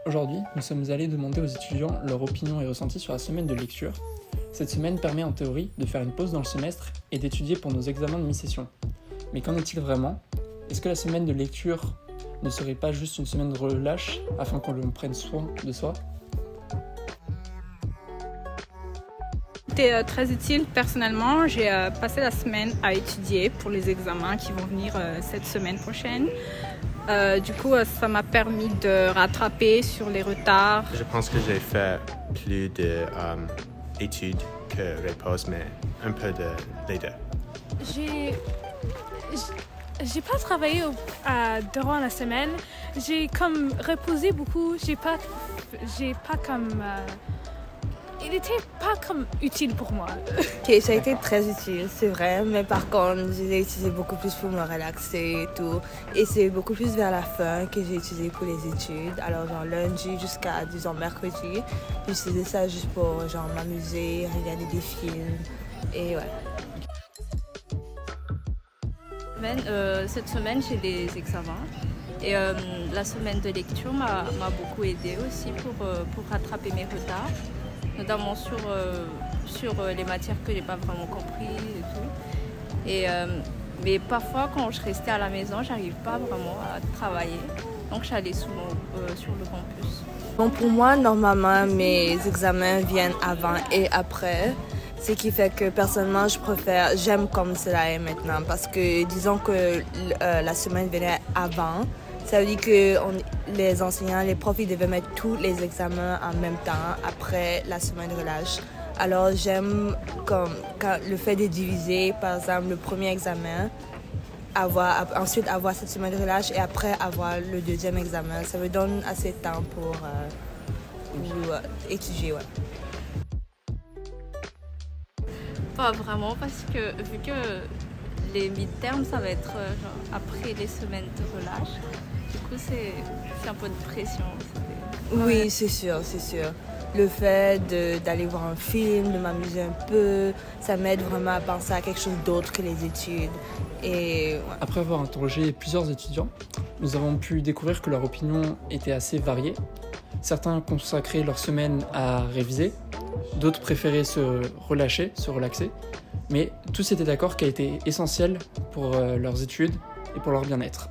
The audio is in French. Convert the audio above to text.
Aujourd'hui, nous sommes allés demander aux étudiants leur opinion et ressenti sur la semaine de lecture. Cette semaine permet en théorie de faire une pause dans le semestre et d'étudier pour nos examens de mi-session. Mais qu'en est-il vraiment? Est-ce que la semaine de lecture ne serait pas juste une semaine de relâche afin qu'on prenne soin de soi? C'était très utile. Personnellement, j'ai passé la semaine à étudier pour les examens qui vont venir cette semaine prochaine. Du coup, ça m'a permis de rattraper sur les retards. Je pense que j'ai fait plus d'études que repose, mais un peu de les deux. J'ai pas travaillé durant la semaine. J'ai comme reposé beaucoup. Il était pas comme utile pour moi. Okay, ça a été très utile, c'est vrai, mais par contre, j'ai utilisé beaucoup plus pour me relaxer et tout. Et c'est beaucoup plus vers la fin que j'ai utilisé pour les études. Alors, genre lundi jusqu'à, disons, mercredi, j'ai utilisé ça juste pour, genre, m'amuser, regarder des films, et ouais. Cette semaine, j'ai des examens. Et la semaine de lecture m'a beaucoup aidée aussi pour rattraper mes retards, notamment sur les matières que j'ai pas vraiment compris et tout. Mais parfois, quand je restais à la maison, j'arrive pas vraiment à travailler. Donc, j'allais souvent sur le campus. Bon, pour moi, normalement, mes examens viennent avant et après. Ce qui fait que personnellement, j'aime comme cela est maintenant. Parce que disons que la semaine venait avant. Ça veut dire que les enseignants, les profs, ils devaient mettre tous les examens en même temps après la semaine de relâche. Alors j'aime le fait de diviser, par exemple, le premier examen, ensuite avoir cette semaine de relâche et après avoir le deuxième examen. Ça me donne assez de temps pour étudier. Ouais. Pas vraiment, parce que vu que les midterms, ça va être après les semaines de relâche. Du coup, c'est un peu de pression. Oui, c'est sûr. Le fait d'aller voir un film, de m'amuser un peu, ça m'aide vraiment à penser à quelque chose d'autre que les études. Et, ouais. Après avoir interrogé plusieurs étudiants, nous avons pu découvrir que leur opinion était assez variée. Certains consacraient leur semaine à réviser, d'autres préféraient se relaxer, mais tous étaient d'accord qu'elle était essentielle pour leurs études et pour leur bien-être.